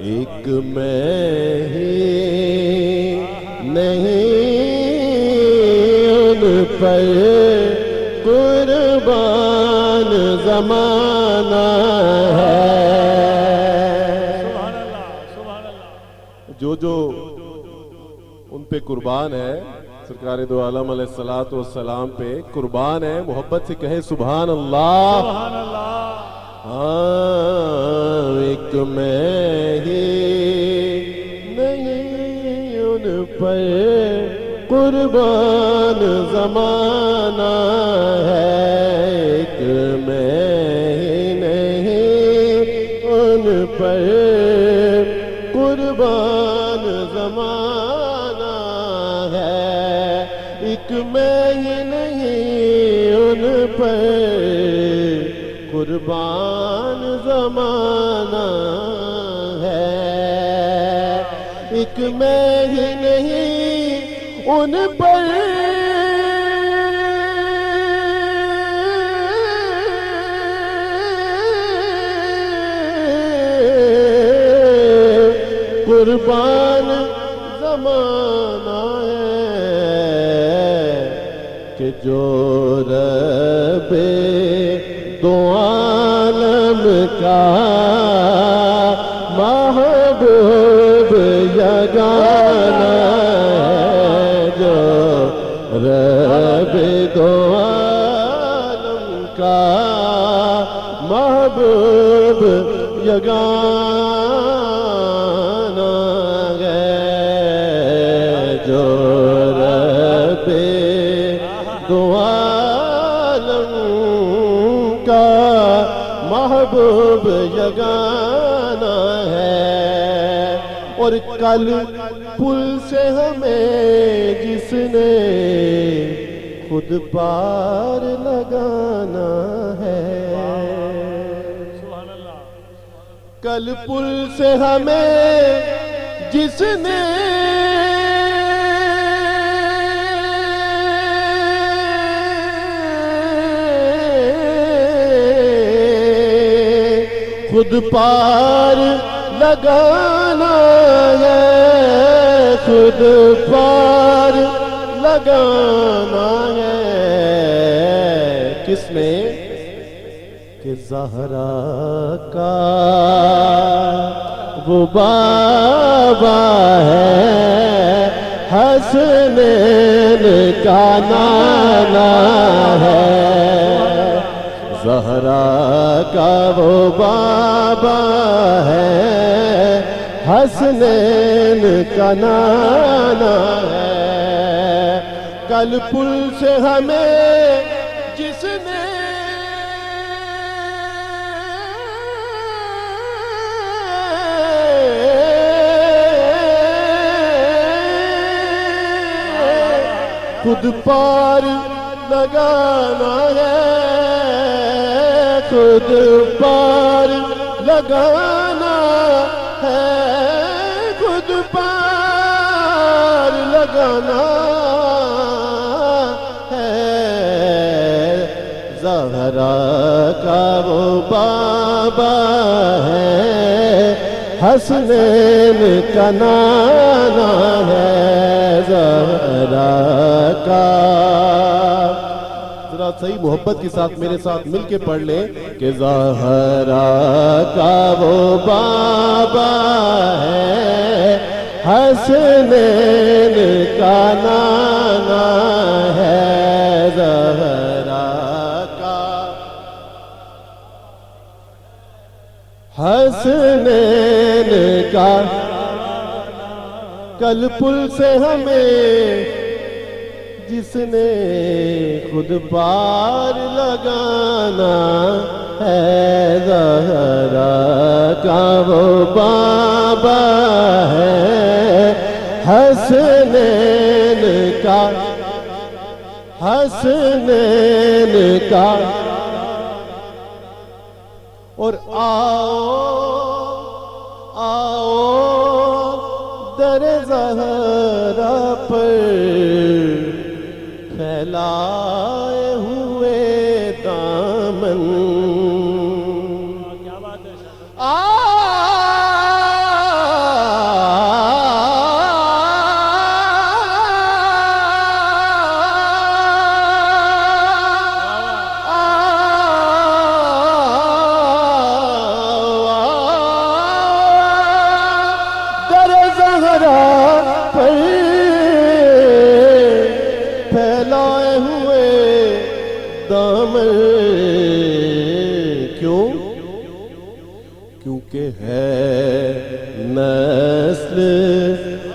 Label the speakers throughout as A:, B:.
A: ایک میں ہی نہیں ان پر قربان زمانہ ہے۔ جو ان پہ قربان ہے، سرکار دو عالم علیہ السلام پہ قربان ہے، محبت سے کہے سبحان اللہ۔
B: سبحان اللہ۔
A: ہاں ایک میں ہی نہیں ان پر قربان زمانہ ہے، ایک میں ہی نہیں ان پر قربان زمانہ ہے، ایک میں ہی نہیں ان پر قربان زمانہ ہے، ایک میں ہی نہیں ان پر قربان زمانہ ہے، کہ جو رب دو عالم کا محبوب یگانہ ہے، جو رب دو عالم کا محبوب یگانہ ہے، جو رب دو عالم کا محبوب یگانہ ہے، اور کل پل سے ہمیں جس نے خود پار لگانا ہے، کل پل سے ہمیں جس نے خود پار لگانا ہے، خود پار لگانا ہے، کس نے؟ کہ زہرا کا وہ بابا ہے، حسنین کا نانا ہے، زہرا کا وہ بابا ہے، حسنین کا نانا ہے، کل پل سے ہمیں جس نے خود پار لگانا ہے، خود پار لگانا ہے، خود پار لگانا ہے، زہرا کا وہ بابا ہے، حسنین کا نانا ہے، زہرا کا۔ ذرا صحیح محبت کے ساتھ میرے ساتھ مل کے پڑھ لیں کہ زہرا کا وہ بابا ہے، حسنین کا نانا ہے، زہرا کا حسنین کا، کل پل سے ہمیں جس نے خود پار لگانا ہے زہرا کا وہ بابا ہے حسنین کا حسنین کا اور آؤ در زہرا پر پھیلائے ہوئے دامن
B: کیا بات ہے
A: پھیلائے ہوئے دامن کیوں؟ کیونکہ ہے نسل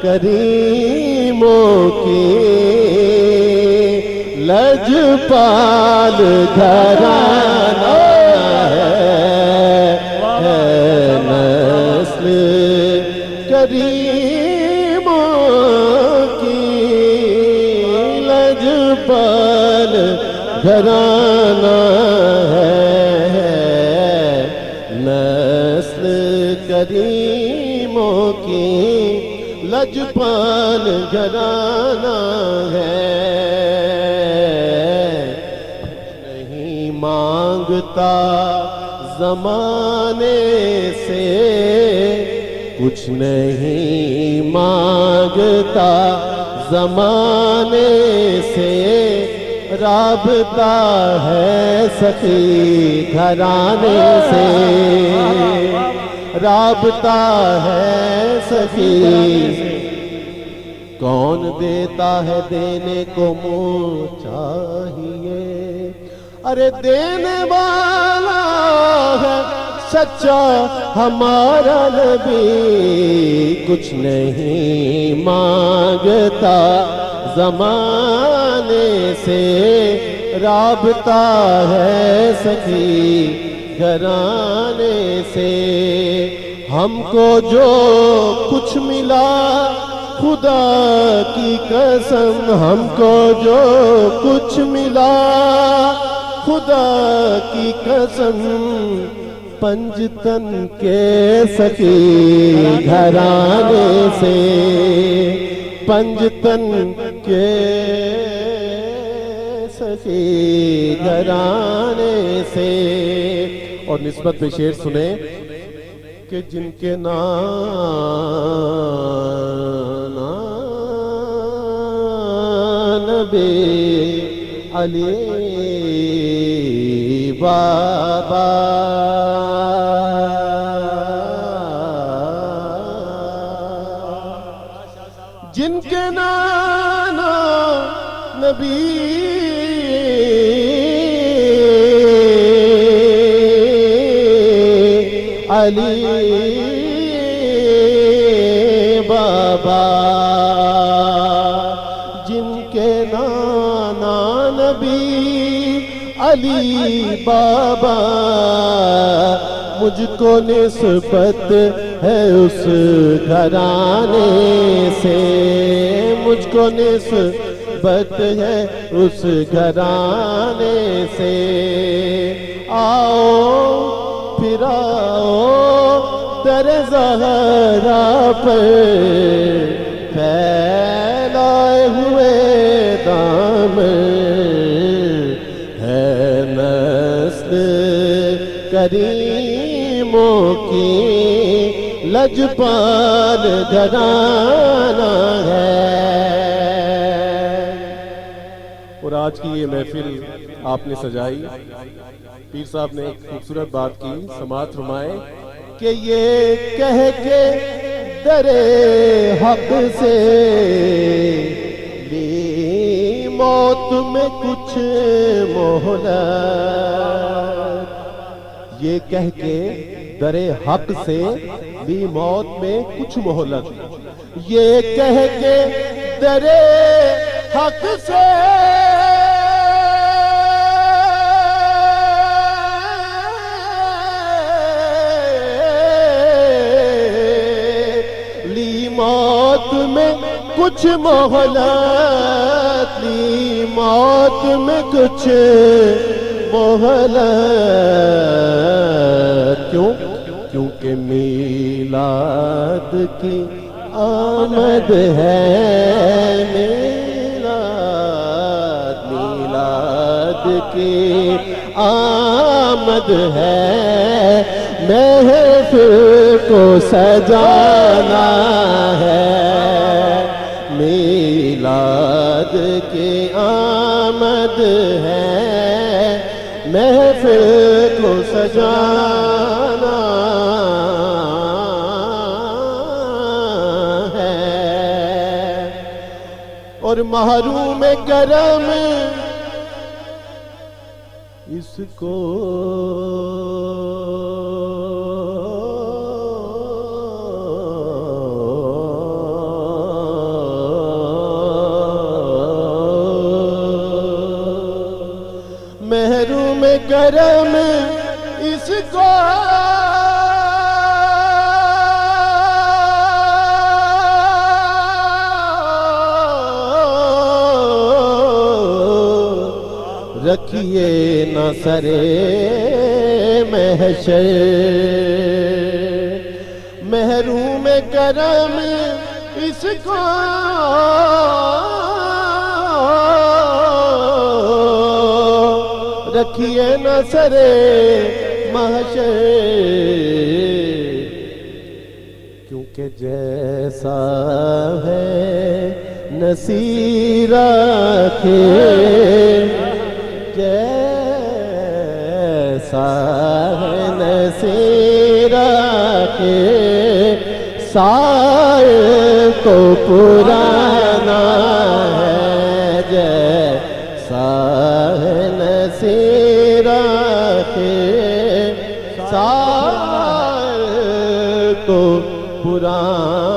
A: کریموں کی لجپال گھرانہ ہے نسل کریموں لجپال گھرانہ ہے نسل کریموں کی لجپال گھرانہ ہے نہیں مانگتا زمانے سے کچھ نہیں مانگتا زمانے سے رابطہ ہے سخی گھرانے سے رابطہ ہے سخی کون دیتا ہے دینے کو منہ چاہیے ارے دینے والا ہے سچا ہمارا نبی کچھ نہیں مانگتا زمانے سے رابطہ ہے سخی گھرانے سے ہم کو جو کچھ ملا خدا کی قسم ہم کو جو کچھ ملا خدا کی قسم پنجتن کے سخی گھرانے سے پنجتن کے سخی گھرانے سے اور نسبت پہ شعر سنیں کہ جن کے نبی علی بابا جن کے نانا نبی علی بابا جن کے نانا نبی علی بابا مجھ کو نسبت ہے اس گھرانے سے مجھ کو نسبت ہے اس گھرانے سے آؤ پھر آؤ در زہرا پر پھیلائے ہوئے دامن ہے نسل کریموں کی لجپال گھرانہ ہے اور آج کی یہ محفل آپ نے سجائی پیر صاحب نے ایک خوبصورت بات کی سماعت فرمائے کہ یہ کہہ کے در حق سے لی موت میں کچھ مہلت یہ کہہ کے در حق سے لی موت میں کچھ مہلت یہ کہہ کے در حق سے کچھ مہلت لی موت میں کچھ مہلت کیوں کیونکہ میلاد کی آمد ہے میلاد کی آمد ہے محفل کو سجانا ہے میلاد کی آمد ہے محفل کو سجانا ہے اور محروم کرم اس کو محروم کرم اس کو رکھیے نہ سرے محشر محروم کرم اس کو رکھیے نہ سرے محشر کیونکہ جیسا ہے نصیرہ کے جیسا ہے نصیرہ کے سائے تو پرانا ہے جیسا ہے نصیرہ کے سائے تو پرانا